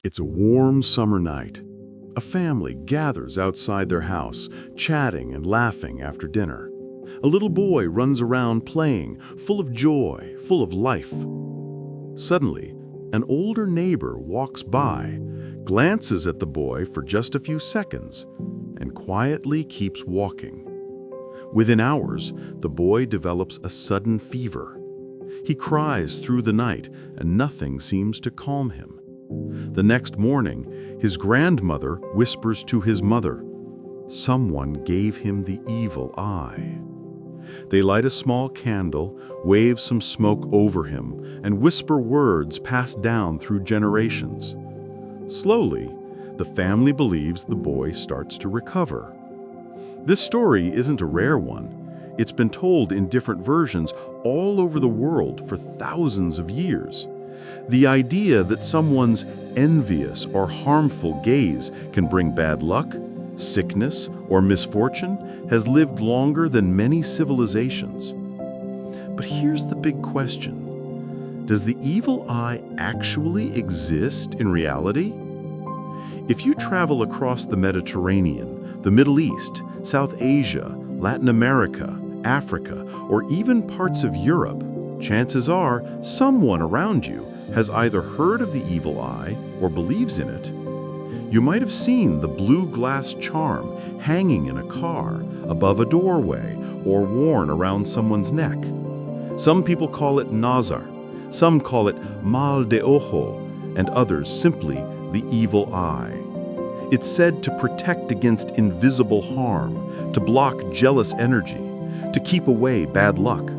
It's a warm summer night. A family gathers outside their house, chatting and laughing after dinner. A little boy runs around playing, full of joy, full of life. Suddenly, an older neighbor walks by, glances at the boy for just a few seconds, and quietly keeps walking. Within hours, the boy develops a sudden fever. He cries through the night, and nothing seems to calm him. The next morning, his grandmother whispers to his mother, "Someone gave him the evil eye." They light a small candle, wave some smoke over him, and whisper words passed down through generations. Slowly, the family believes the boy starts to recover. This story isn't a rare one. It's been told in different versions all over the world for thousands of years. The idea that someone's envious or harmful gaze can bring bad luck, sickness, or misfortune has lived longer than many civilizations. But here's the big question. Does the evil eye actually exist in reality? If you travel across the Mediterranean, the Middle East, South Asia, Latin America, Africa, or even parts of Europe, chances are someone around you has either heard of the evil eye or believes in it. You might have seen the blue glass charm hanging in a car, above a doorway, or worn around someone's neck. Some people call it Nazar, some call it mal de ojo, and others simply the evil eye. It's said to protect against invisible harm, to block jealous energy, to keep away bad luck.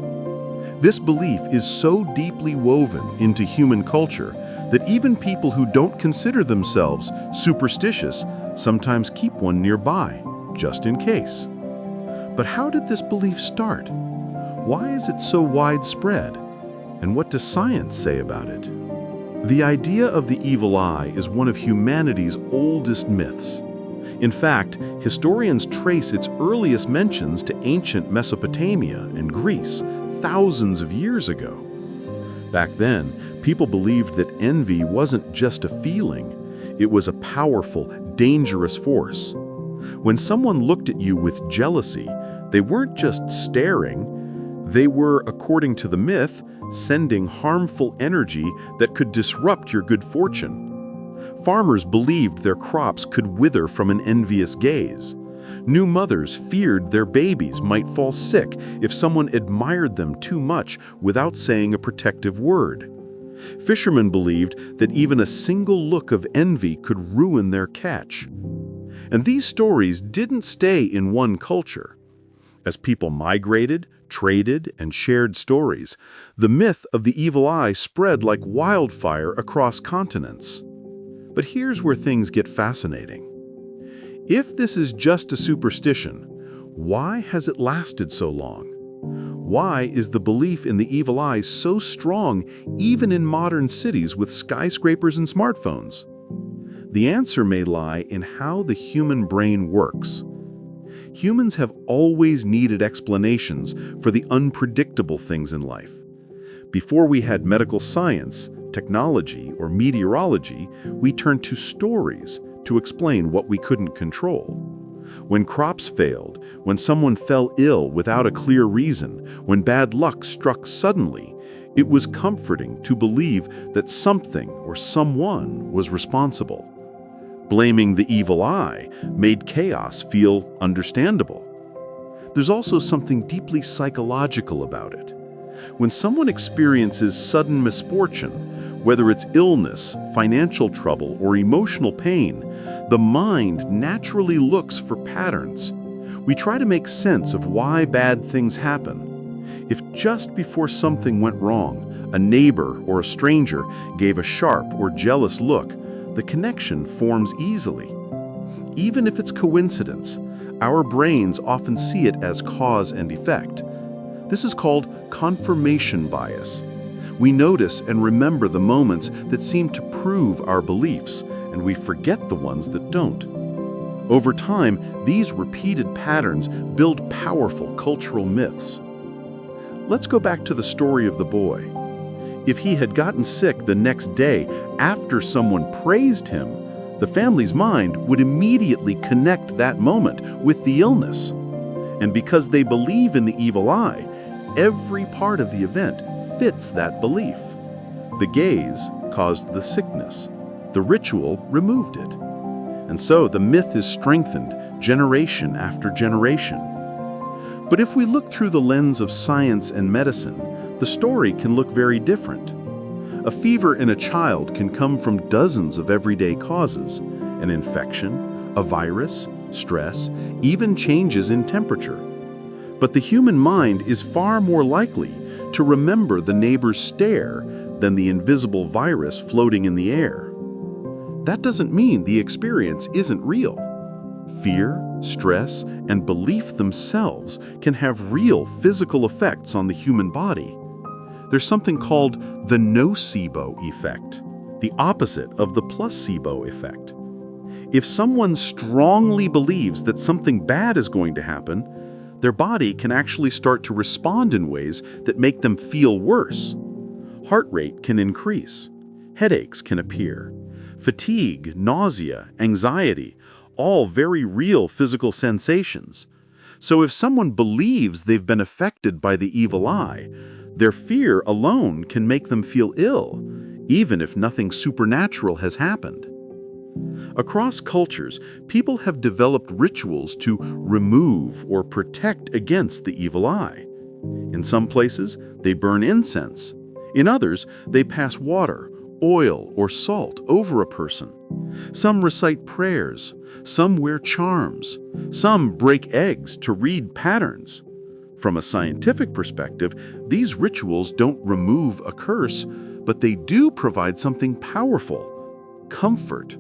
This belief is so deeply woven into human culture that even people who don't consider themselves superstitious sometimes keep one nearby, just in case. But how did this belief start? Why is it so widespread? And what does science say about it? The idea of the evil eye is one of humanity's oldest myths. In fact, historians trace its earliest mentions to ancient Mesopotamia and Greece, thousands of years ago. Back then, people believed that envy wasn't just a feeling, it was a powerful, dangerous force. When someone looked at you with jealousy, they weren't just staring, they were, according to the myth, sending harmful energy that could disrupt your good fortune. Farmers believed their crops could wither from an envious gaze. New mothers feared their babies might fall sick if someone admired them too much without saying a protective word. Fishermen believed that even a single look of envy could ruin their catch. And these stories didn't stay in one culture. As people migrated, traded, and shared stories, the myth of the evil eye spread like wildfire across continents. But here's where things get fascinating. If this is just a superstition, why has it lasted so long? Why is the belief in the evil eye so strong even in modern cities with skyscrapers and smartphones? The answer may lie in how the human brain works. Humans have always needed explanations for the unpredictable things in life. Before we had medical science, technology, or meteorology, we turned to stories to explain what we couldn't control. When crops failed, when someone fell ill without a clear reason, when bad luck struck suddenly, it was comforting to believe that something or someone was responsible. Blaming the evil eye made chaos feel understandable. There's also something deeply psychological about it. When someone experiences sudden misfortune, whether it's illness, financial trouble, or emotional pain, the mind naturally looks for patterns. We try to make sense of why bad things happen. If just before something went wrong, a neighbor or a stranger gave a sharp or jealous look, the connection forms easily. Even if it's coincidence, our brains often see it as cause and effect. This is called confirmation bias. We notice and remember the moments that seem to prove our beliefs, and we forget the ones that don't. Over time, these repeated patterns build powerful cultural myths. Let's go back to the story of the boy. If he had gotten sick the next day after someone praised him, the family's mind would immediately connect that moment with the illness. And because they believe in the evil eye, every part of the event fits that belief. The gaze caused the sickness. The ritual removed it. And so the myth is strengthened generation after generation. But if we look through the lens of science and medicine, the story can look very different. A fever in a child can come from dozens of everyday causes: an infection, a virus, stress, even changes in temperature. But the human mind is far more likely to remember the neighbor's stare than the invisible virus floating in the air. That doesn't mean the experience isn't real. Fear, stress, and belief themselves can have real physical effects on the human body. There's something called the nocebo effect, the opposite of the placebo effect. If someone strongly believes that something bad is going to happen, their body can actually start to respond in ways that make them feel worse. Heart rate can increase. Headaches can appear. Fatigue, nausea, anxiety, all very real physical sensations. So if someone believes they've been affected by the evil eye, their fear alone can make them feel ill, even if nothing supernatural has happened. Across cultures, people have developed rituals to remove or protect against the evil eye. In some places, they burn incense. In others, they pass water, oil, or salt over a person. Some recite prayers. Some wear charms. Some break eggs to read patterns. From a scientific perspective, these rituals don't remove a curse, but they do provide something powerful: comfort.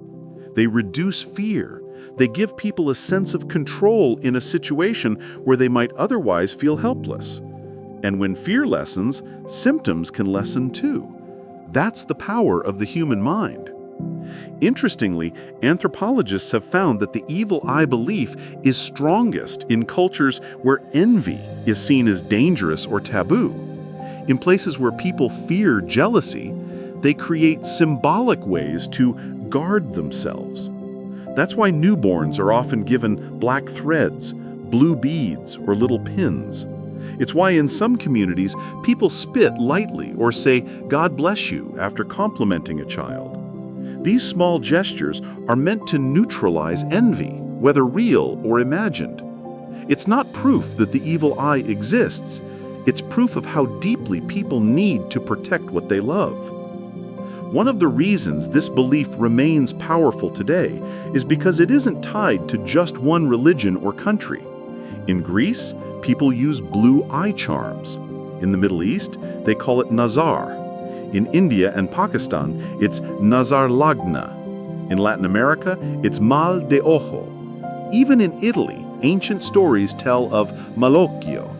They reduce fear. They give people a sense of control in a situation where they might otherwise feel helpless. And when fear lessens, symptoms can lessen too. That's the power of the human mind. Interestingly, anthropologists have found that the evil eye belief is strongest in cultures where envy is seen as dangerous or taboo. In places where people fear jealousy, they create symbolic ways to guard themselves. That's why newborns are often given black threads, blue beads, or little pins. It's why in some communities, people spit lightly or say, "God bless you," after complimenting a child. These small gestures are meant to neutralize envy, whether real or imagined. It's not proof that the evil eye exists. It's proof of how deeply people need to protect what they love. One of the reasons this belief remains powerful today is because it isn't tied to just one religion or country. In Greece, people use blue eye charms. In the Middle East, they call it Nazar. In India and Pakistan, it's Nazar Lagna. In Latin America, it's Mal de Ojo. Even in Italy, ancient stories tell of Malocchio.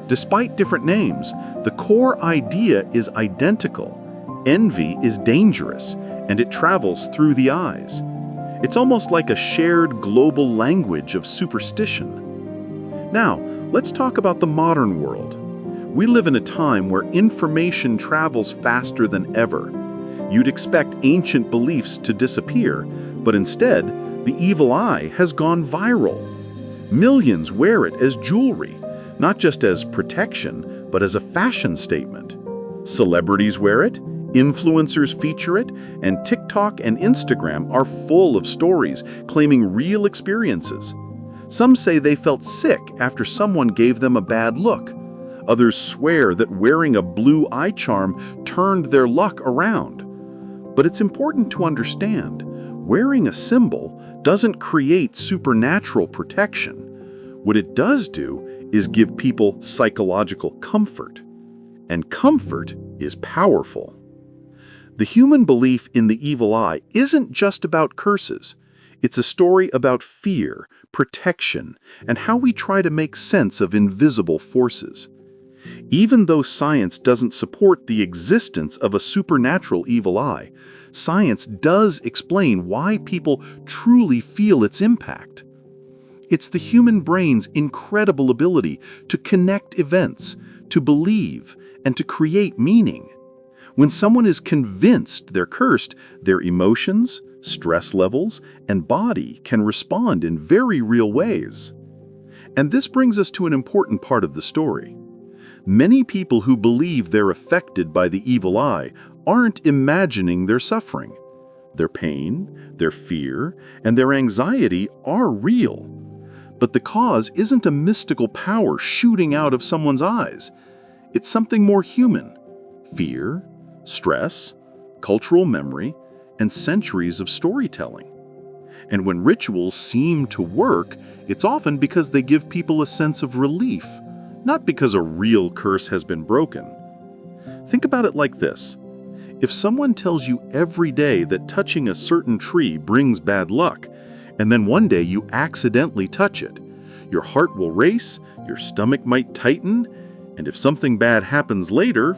Despite different names, the core idea is identical. Envy is dangerous, and it travels through the eyes. It's almost like a shared global language of superstition. Now, let's talk about the modern world. We live in a time where information travels faster than ever. You'd expect ancient beliefs to disappear, but instead, the evil eye has gone viral. Millions wear it as jewelry, not just as protection, but as a fashion statement. Celebrities wear it, influencers feature it, and TikTok and Instagram are full of stories claiming real experiences. Some say they felt sick after someone gave them a bad look. Others swear that wearing a blue eye charm turned their luck around. But it's important to understand, wearing a symbol doesn't create supernatural protection. What it does do is give people psychological comfort. And comfort is powerful. The human belief in the evil eye isn't just about curses. It's a story about fear, protection, and how we try to make sense of invisible forces. Even though science doesn't support the existence of a supernatural evil eye, science does explain why people truly feel its impact. It's the human brain's incredible ability to connect events, to believe, and to create meaning. When someone is convinced they're cursed, their emotions, stress levels, and body can respond in very real ways. And this brings us to an important part of the story. Many people who believe they're affected by the evil eye aren't imagining their suffering. Their pain, their fear, and their anxiety are real. But the cause isn't a mystical power shooting out of someone's eyes. It's something more human: fear, stress, cultural memory, and centuries of storytelling. And when rituals seem to work, it's often because they give people a sense of relief, not because a real curse has been broken. Think about it like this. If someone tells you every day that touching a certain tree brings bad luck, and then one day you accidentally touch it, your heart will race, your stomach might tighten, and if something bad happens later,